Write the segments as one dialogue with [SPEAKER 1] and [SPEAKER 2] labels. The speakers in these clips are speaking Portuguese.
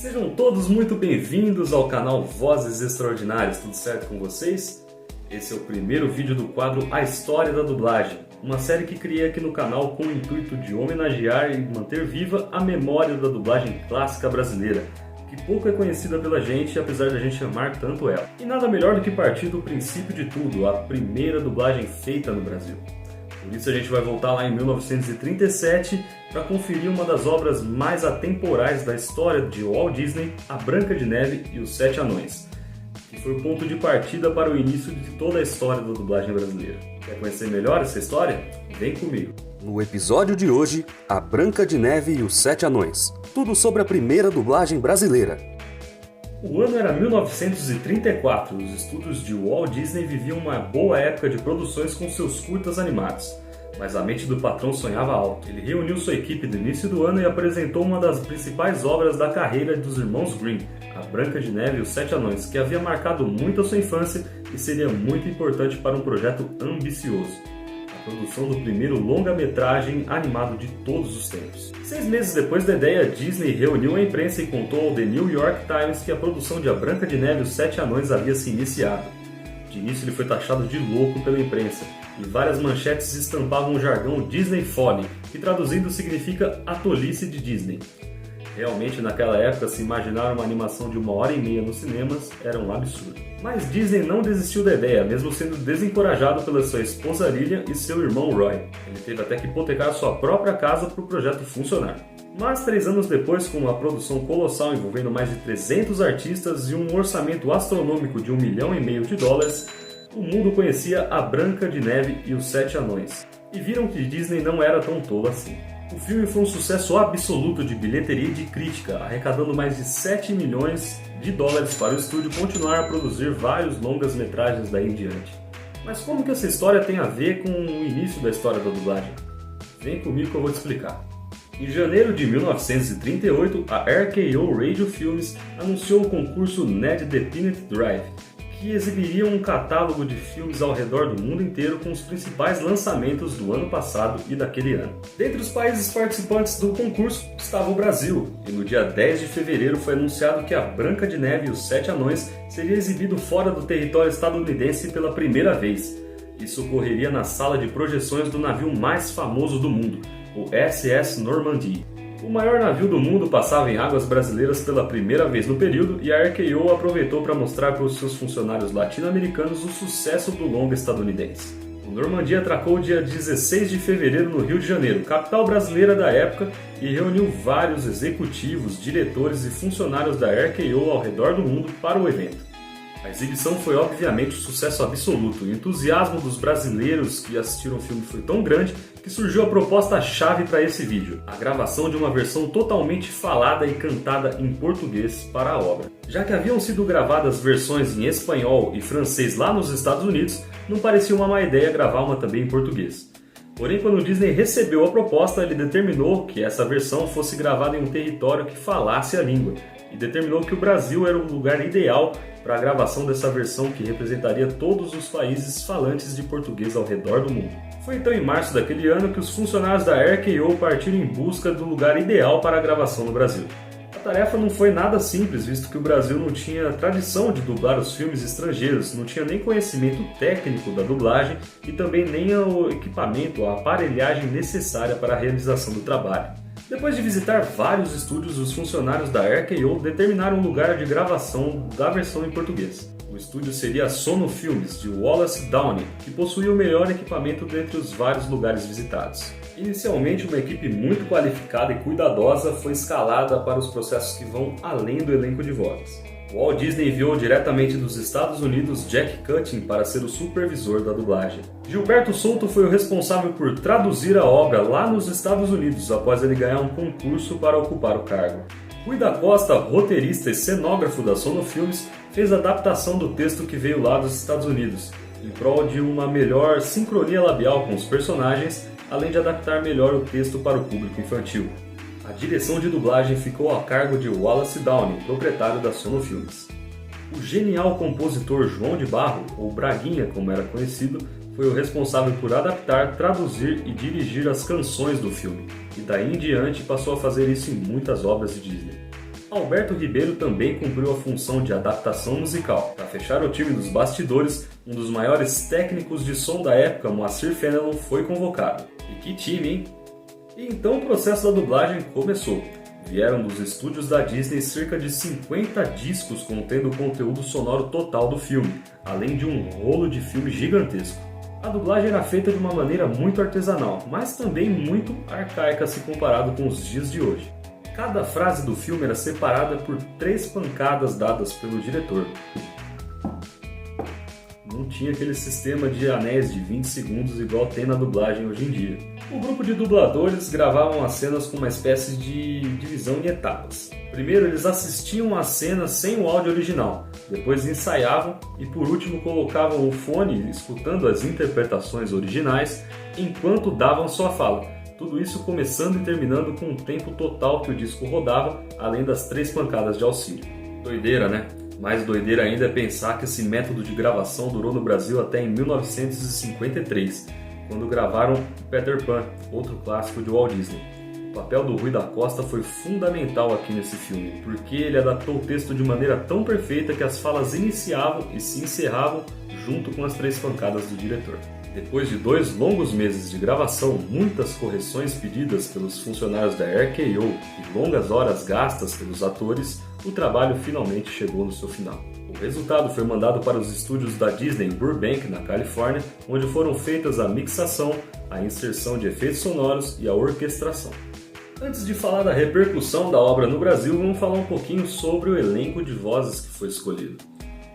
[SPEAKER 1] Sejam todos muito bem-vindos ao canal Vozes Extraordinárias, tudo certo com vocês? Esse é o primeiro vídeo do quadro A História da Dublagem, uma série que criei aqui no canal com o intuito de homenagear e manter viva a memória da dublagem clássica brasileira, que pouco é conhecida pela gente, apesar de a gente amar tanto ela. E nada melhor do que partir do princípio de tudo, a primeira dublagem feita no Brasil. Por isso a gente vai voltar lá em 1937 para conferir uma das obras mais atemporais da história de Walt Disney, A Branca de Neve e os Sete Anões, que foi o ponto de partida para o início de toda a história da dublagem brasileira. Quer conhecer melhor essa história? Vem comigo!
[SPEAKER 2] No episódio de hoje, A Branca de Neve e os Sete Anões. Tudo sobre a primeira dublagem brasileira.
[SPEAKER 1] O ano era 1934 e os estúdios de Walt Disney viviam uma boa época de produções com seus curtas animados. Mas a mente do patrão sonhava alto. Ele reuniu sua equipe no início do ano e apresentou uma das principais obras da carreira dos irmãos Grimm, A Branca de Neve e os Sete Anões, que havia marcado muito a sua infância e seria muito importante para um projeto ambicioso. A produção do primeiro longa-metragem animado de todos os tempos. 6 meses depois da ideia, Disney reuniu a imprensa e contou ao The New York Times que a produção de A Branca de Neve e os Sete Anões havia se iniciado. De início ele foi taxado de louco pela imprensa, e várias manchetes estampavam o jargão Disney Folly, que traduzindo significa a tolice de Disney. Realmente, naquela época, se imaginar uma animação de 1h30 nos cinemas era um absurdo. Mas Disney não desistiu da ideia, mesmo sendo desencorajado pela sua esposa Lillian e seu irmão Roy. Ele teve até que hipotecar sua própria casa para o projeto funcionar. Mas 3 anos depois, com uma produção colossal envolvendo mais de 300 artistas e um orçamento astronômico de $1,5 milhão, o mundo conhecia A Branca de Neve e os Sete Anões. E viram que Disney não era tão tolo assim. O filme foi um sucesso absoluto de bilheteria e de crítica, arrecadando mais de $7 milhões para o estúdio continuar a produzir vários longas-metragens daí em diante. Mas como que essa história tem a ver com o início da história da dublagem? Vem comigo que eu vou te explicar. Em janeiro de 1938, a RKO Radio Films anunciou o concurso Ned The Peanut Drive, que exibiria um catálogo de filmes ao redor do mundo inteiro com os principais lançamentos do ano passado e daquele ano. Dentre os países participantes do concurso estava o Brasil, e no dia 10 de fevereiro foi anunciado que A Branca de Neve e os Sete Anões seria exibido fora do território estadunidense pela primeira vez. Isso ocorreria na sala de projeções do navio mais famoso do mundo, o SS Normandy. O maior navio do mundo passava em águas brasileiras pela primeira vez no período e a RKO aproveitou para mostrar para os seus funcionários latino-americanos o sucesso do longa estadunidense. O Normandy atracou dia 16 de fevereiro no Rio de Janeiro, capital brasileira da época, e reuniu vários executivos, diretores e funcionários da RKO ao redor do mundo para o evento. A exibição foi obviamente um sucesso absoluto, e o entusiasmo dos brasileiros que assistiram o filme foi tão grande que surgiu a proposta-chave para esse vídeo, a gravação de uma versão totalmente falada e cantada em português para a obra. Já que haviam sido gravadas versões em espanhol e francês lá nos Estados Unidos, não parecia uma má ideia gravar uma também em português. Porém, quando o Disney recebeu a proposta, ele determinou que essa versão fosse gravada em um território que falasse a língua, e determinou que o Brasil era o lugar ideal para a gravação dessa versão que representaria todos os países falantes de português ao redor do mundo. Foi então em março daquele ano que os funcionários da RKO partiram em busca do lugar ideal para a gravação no Brasil. A tarefa não foi nada simples, visto que o Brasil não tinha tradição de dublar os filmes estrangeiros, não tinha nem conhecimento técnico da dublagem e também nem o equipamento, a aparelhagem necessária para a realização do trabalho. Depois de visitar vários estúdios, os funcionários da RKO determinaram o lugar de gravação da versão em português. O estúdio seria a Sono Filmes, de Wallace Downey, que possuía o melhor equipamento dentre os vários lugares visitados. Inicialmente, uma equipe muito qualificada e cuidadosa foi escalada para os processos que vão além do elenco de vozes. O Walt Disney enviou diretamente dos Estados Unidos Jack Cutting para ser o supervisor da dublagem. Gilberto Souto foi o responsável por traduzir a obra lá nos Estados Unidos, após ele ganhar um concurso para ocupar o cargo. Rui da Costa, roteirista e cenógrafo da Sono Filmes, fez a adaptação do texto que veio lá dos Estados Unidos, em prol de uma melhor sincronia labial com os personagens, além de adaptar melhor o texto para o público infantil. A direção de dublagem ficou a cargo de Wallace Downey, proprietário da Sono Filmes. O genial compositor João de Barro, ou Braguinha como era conhecido, foi o responsável por adaptar, traduzir e dirigir as canções do filme, e daí em diante passou a fazer isso em muitas obras de Disney. Alberto Ribeiro também cumpriu a função de adaptação musical. Para fechar o time dos bastidores, um dos maiores técnicos de som da época, Moacir Fenelon, foi convocado. E que time, hein? E então o processo da dublagem começou. Vieram dos estúdios da Disney cerca de 50 discos contendo o conteúdo sonoro total do filme, além de um rolo de filme gigantesco. A dublagem era feita de uma maneira muito artesanal, mas também muito arcaica se comparado com os dias de hoje. Cada frase do filme era separada por 3 pancadas dadas pelo diretor. Não tinha aquele sistema de anéis de 20 segundos igual tem na dublagem hoje em dia. O grupo de dubladores gravavam as cenas com uma espécie de divisão em etapas. Primeiro eles assistiam às cenas sem o áudio original, depois ensaiavam e por último colocavam o fone escutando as interpretações originais enquanto davam sua fala. Tudo isso começando e terminando com o tempo total que o disco rodava, além das 3 pancadas de auxílio. Doideira, né? Mais doideira ainda é pensar que esse método de gravação durou no Brasil até em 1953, quando gravaram Peter Pan, outro clássico de Walt Disney. O papel do Rui da Costa foi fundamental aqui nesse filme, porque ele adaptou o texto de maneira tão perfeita que as falas iniciavam e se encerravam junto com as 3 pancadas do diretor. Depois de 2 longos meses de gravação, muitas correções pedidas pelos funcionários da RKO e longas horas gastas pelos atores, o trabalho finalmente chegou no seu final. O resultado foi mandado para os estúdios da Disney em Burbank, na Califórnia, onde foram feitas a mixação, a inserção de efeitos sonoros e a orquestração. Antes de falar da repercussão da obra no Brasil, vamos falar um pouquinho sobre o elenco de vozes que foi escolhido.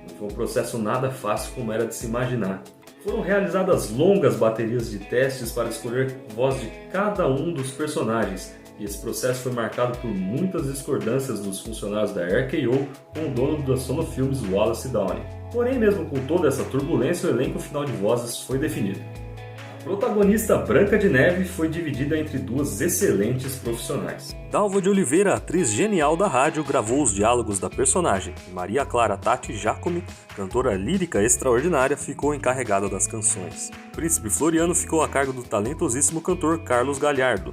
[SPEAKER 1] Não foi um processo nada fácil como era de se imaginar. Foram realizadas longas baterias de testes para escolher a voz de cada um dos personagens, e esse processo foi marcado por muitas discordâncias dos funcionários da RKO com o dono da Sonofilmes, Wallace Downey. Porém, mesmo com toda essa turbulência, o elenco final de vozes foi definido. A protagonista Branca de Neve foi dividida entre 2 excelentes profissionais.
[SPEAKER 2] Dalva de Oliveira, atriz genial da rádio, gravou os diálogos da personagem. Maria Clara Tati Giacomi, cantora lírica extraordinária, ficou encarregada das canções. O Príncipe Floriano ficou a cargo do talentosíssimo cantor Carlos Galhardo,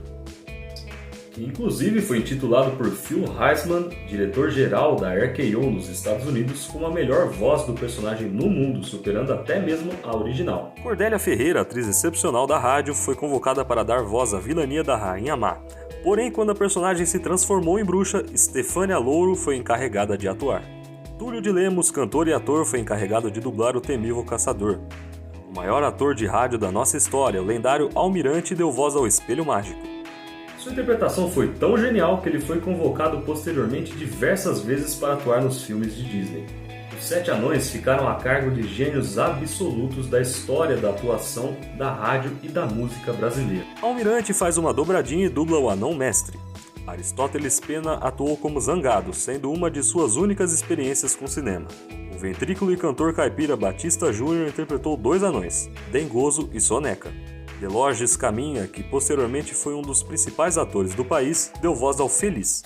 [SPEAKER 1] que inclusive foi intitulado por Phil Heisman, diretor-geral da RKO nos Estados Unidos, como a melhor voz do personagem no mundo, superando até mesmo a original.
[SPEAKER 2] Cordélia Ferreira, atriz excepcional da rádio, foi convocada para dar voz à vilania da Rainha Má. Porém, quando a personagem se transformou em bruxa, Stefânia Louro foi encarregada de atuar. Túlio de Lemos, cantor e ator, foi encarregado de dublar o temível caçador. O maior ator de rádio da nossa história, o lendário Almirante, deu voz ao Espelho Mágico.
[SPEAKER 1] Sua interpretação foi tão genial que ele foi convocado posteriormente diversas vezes para atuar nos filmes de Disney. Os 7 anões ficaram a cargo de gênios absolutos da história da atuação, da rádio e da música brasileira.
[SPEAKER 2] Almirante faz uma dobradinha e dubla o Anão Mestre. Aristóteles Pena atuou como Zangado, sendo uma de suas únicas experiências com cinema. O ventrículo e cantor caipira Batista Júnior interpretou 2 anões, Dengoso e Soneca. Delorges Caminha, que posteriormente foi um dos principais atores do país, deu voz ao Feliz.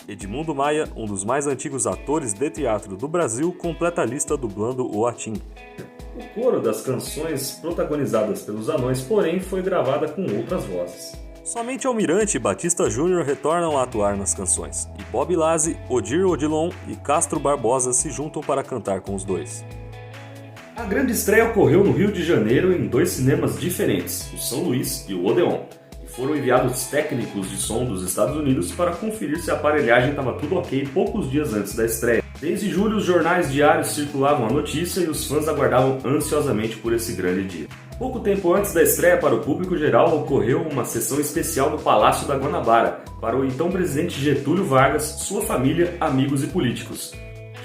[SPEAKER 2] Edmundo Maia, um dos mais antigos atores de teatro do Brasil, completa a lista dublando o Atim.
[SPEAKER 1] O coro das canções protagonizadas pelos anões, porém, foi gravada com outras vozes.
[SPEAKER 2] Somente Almirante e Batista Júnior retornam a atuar nas canções, e Bob Lazzi, Odir Odilon e Castro Barbosa se juntam para cantar com os 2.
[SPEAKER 1] A grande estreia ocorreu no Rio de Janeiro em 2 cinemas diferentes, o São Luís e o Odeon, e foram enviados técnicos de som dos Estados Unidos para conferir se a aparelhagem estava tudo ok poucos dias antes da estreia. Desde julho, os jornais diários circulavam a notícia e os fãs aguardavam ansiosamente por esse grande dia. Pouco tempo antes da estreia para o público geral, ocorreu uma sessão especial no Palácio da Guanabara para o então presidente Getúlio Vargas, sua família, amigos e políticos.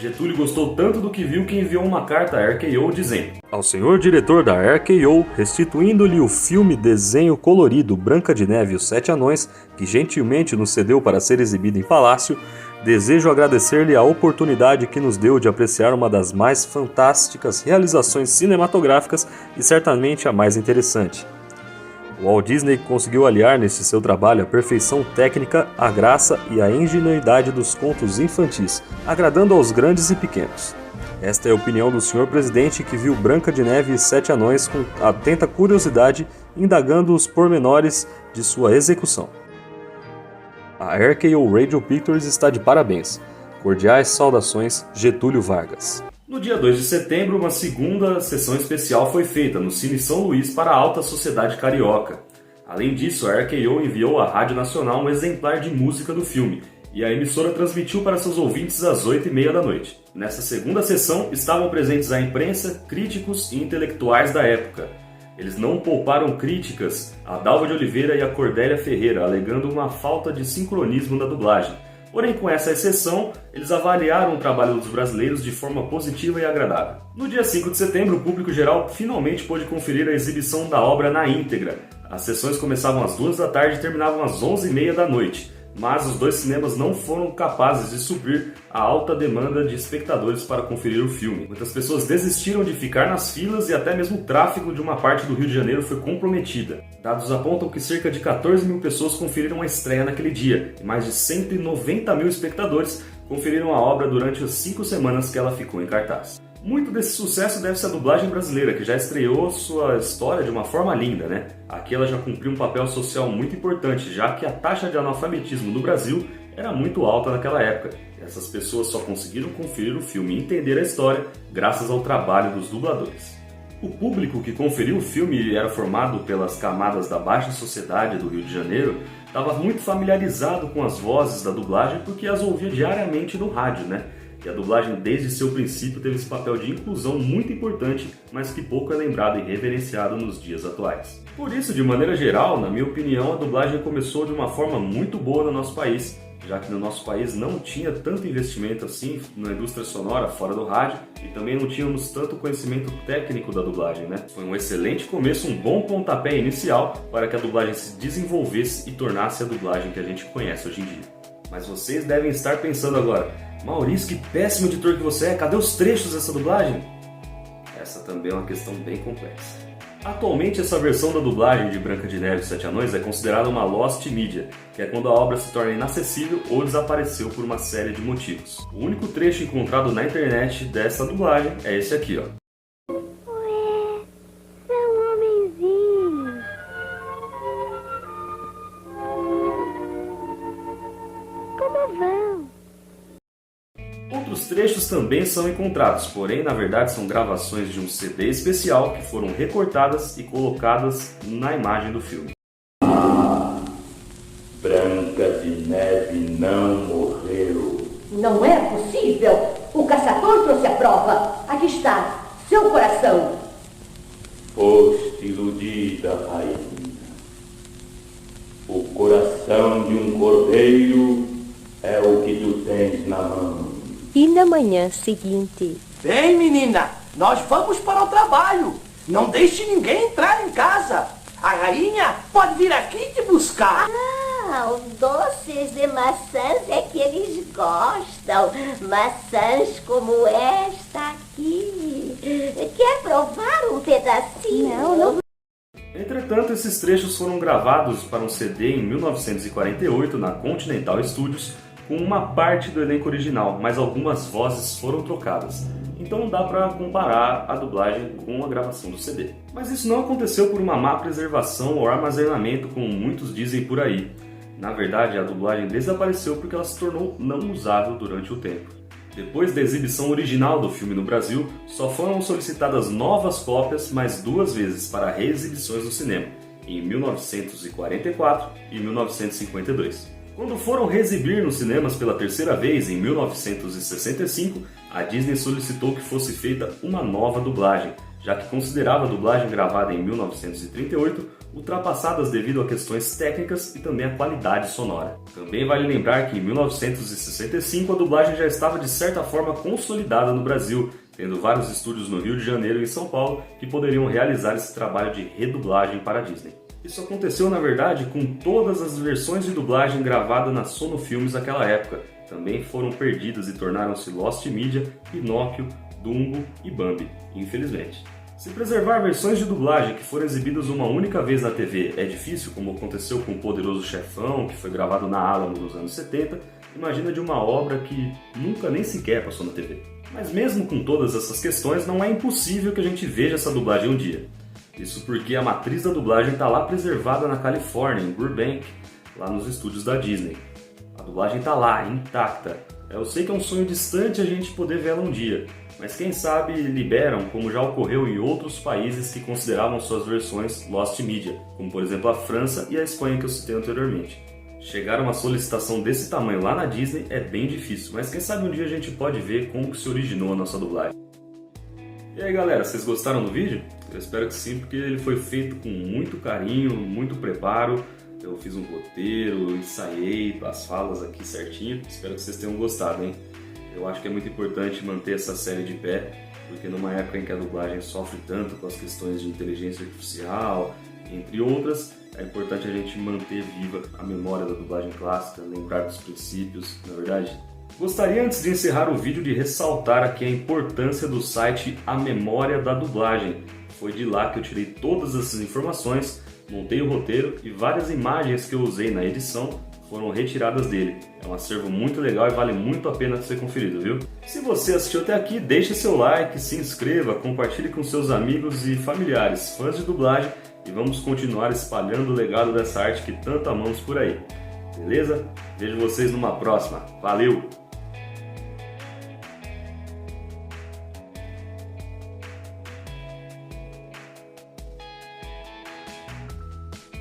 [SPEAKER 1] Getúlio gostou tanto do que viu que enviou uma carta à RKO dizendo:
[SPEAKER 2] ao senhor diretor da RKO, restituindo-lhe o filme desenho colorido Branca de Neve e os 7 Anões, que gentilmente nos cedeu para ser exibido em Palácio, desejo agradecer-lhe a oportunidade que nos deu de apreciar uma das mais fantásticas realizações cinematográficas e certamente a mais interessante. O Walt Disney conseguiu aliar nesse seu trabalho a perfeição técnica, a graça e a ingenuidade dos contos infantis, agradando aos grandes e pequenos. Esta é a opinião do senhor presidente, que viu Branca de Neve e 7 Anões com atenta curiosidade, indagando os pormenores de sua execução. A RKO Radio Pictures está de parabéns. Cordiais saudações, Getúlio Vargas.
[SPEAKER 1] No dia 2 de setembro, uma segunda sessão especial foi feita no Cine São Luís para a alta sociedade carioca. Além disso, a RKO enviou à Rádio Nacional um exemplar de música do filme, e a emissora transmitiu para seus ouvintes às 8h30 da noite. Nessa segunda sessão estavam presentes a imprensa, críticos e intelectuais da época. Eles não pouparam críticas a Dalva de Oliveira e a Cordélia Ferreira, alegando uma falta de sincronismo na dublagem. Porém, com essa exceção, eles avaliaram o trabalho dos brasileiros de forma positiva e agradável. No dia 5 de setembro, o público geral finalmente pôde conferir a exibição da obra na íntegra. As sessões começavam às 2 da tarde e terminavam às 11h30 da noite. Mas os dois cinemas não foram capazes de suprir a alta demanda de espectadores para conferir o filme. Muitas pessoas desistiram de ficar nas filas e até mesmo o tráfego de uma parte do Rio de Janeiro foi comprometida. Dados apontam que cerca de 14 mil pessoas conferiram a estreia naquele dia e mais de 190 mil espectadores conferiram a obra durante as 5 semanas que ela ficou em cartaz. Muito desse sucesso deve-se à dublagem brasileira, que já estreou sua história de uma forma linda, né? Aqui ela já cumpriu um papel social muito importante, já que a taxa de analfabetismo no Brasil era muito alta naquela época. E essas pessoas só conseguiram conferir o filme e entender a história graças ao trabalho dos dubladores. O público que conferiu o filme era formado pelas camadas da baixa sociedade do Rio de Janeiro, estava muito familiarizado com as vozes da dublagem porque as ouvia diariamente no rádio, né? E a dublagem desde seu princípio teve esse papel de inclusão muito importante, mas que pouco é lembrado e reverenciado nos dias atuais. Por isso, de maneira geral, na minha opinião, a dublagem começou de uma forma muito boa no nosso país, já que no nosso país não tinha tanto investimento assim na indústria sonora fora do rádio e também não tínhamos tanto conhecimento técnico da dublagem, né? Foi um excelente começo, um bom pontapé inicial para que a dublagem se desenvolvesse e tornasse a dublagem que a gente conhece hoje em dia. Mas vocês devem estar pensando agora: Maurício, que péssimo editor que você é, cadê os trechos dessa dublagem? Essa também é uma questão bem complexa. Atualmente, essa versão da dublagem de Branca de Neve e os Sete Anões é considerada uma lost media, que é quando a obra se torna inacessível ou desapareceu por uma série de motivos. O único trecho encontrado na internet dessa dublagem é esse aqui, ó.
[SPEAKER 3] Ué, são homenzinhos. Como vão?
[SPEAKER 1] Outros trechos também são encontrados, porém, na verdade, são gravações de um CD especial que foram recortadas e colocadas na imagem do filme.
[SPEAKER 4] Branca de Neve não morreu.
[SPEAKER 5] Não é possível! O caçador trouxe a prova. Aqui está, seu coração.
[SPEAKER 4] Foste iludida, rainha. O coração de um cordeiro é o que tu tens na mão.
[SPEAKER 3] E na manhã seguinte?
[SPEAKER 6] Bem, menina, nós vamos para o trabalho. Não deixe ninguém entrar em casa. A rainha pode vir aqui te buscar.
[SPEAKER 3] Ah, os doces de maçãs é que eles gostam. Maçãs como esta aqui. Quer provar um pedacinho? Não.
[SPEAKER 1] Entretanto, esses trechos foram gravados para um CD em 1948 na Continental Studios, com uma parte do elenco original, mas algumas vozes foram trocadas. Então não dá para comparar a dublagem com a gravação do CD. Mas isso não aconteceu por uma má preservação ou armazenamento, como muitos dizem por aí. Na verdade, a dublagem desapareceu porque ela se tornou não usável durante o tempo. Depois da exibição original do filme no Brasil, só foram solicitadas novas cópias mais 2 vezes para reexibições no cinema, em 1944 e 1952. Quando foram reexibir nos cinemas pela terceira vez, em 1965, a Disney solicitou que fosse feita uma nova dublagem, já que considerava a dublagem gravada em 1938 ultrapassadas devido a questões técnicas e também a qualidade sonora. Também vale lembrar que em 1965 a dublagem já estava de certa forma consolidada no Brasil, tendo vários estúdios no Rio de Janeiro e em São Paulo que poderiam realizar esse trabalho de redublagem para a Disney. Isso aconteceu, na verdade, com todas as versões de dublagem gravadas na Sono Filmes daquela época. Também foram perdidas e tornaram-se Lost Media, Pinóquio, Dumbo e Bambi, infelizmente. Se preservar versões de dublagem que foram exibidas uma única vez na TV é difícil, como aconteceu com o Poderoso Chefão, que foi gravado na Alamo nos anos 70, imagina de uma obra que nunca nem sequer passou na TV. Mas mesmo com todas essas questões, não é impossível que a gente veja essa dublagem um dia. Isso porque a matriz da dublagem está lá preservada na Califórnia, em Burbank, lá nos estúdios da Disney. A dublagem tá lá, intacta. Eu sei que é um sonho distante a gente poder vê-la um dia, mas quem sabe liberam, como já ocorreu em outros países que consideravam suas versões Lost Media, como por exemplo a França e a Espanha que eu citei anteriormente. Chegar a uma solicitação desse tamanho lá na Disney é bem difícil, mas quem sabe um dia a gente pode ver como que se originou a nossa dublagem. E aí galera, vocês gostaram do vídeo? Eu espero que sim, porque ele foi feito com muito carinho, muito preparo. Eu fiz um roteiro, ensaiei as falas aqui certinho. Espero que vocês tenham gostado, hein? Eu acho que é muito importante manter essa série de pé, porque numa época em que a dublagem sofre tanto com as questões de inteligência artificial, entre outras, é importante a gente manter viva a memória da dublagem clássica, lembrar dos princípios, na verdade. Gostaria, antes de encerrar o vídeo, de ressaltar aqui a importância do site A Memória da Dublagem. Foi de lá que eu tirei todas essas informações, montei o roteiro e várias imagens que eu usei na edição foram retiradas dele. É um acervo muito legal e vale muito a pena ser conferido, viu? Se você assistiu até aqui, deixe seu like, se inscreva, compartilhe com seus amigos e familiares, fãs de dublagem, e vamos continuar espalhando o legado dessa arte que tanto amamos por aí. Beleza? Vejo vocês numa próxima. Valeu!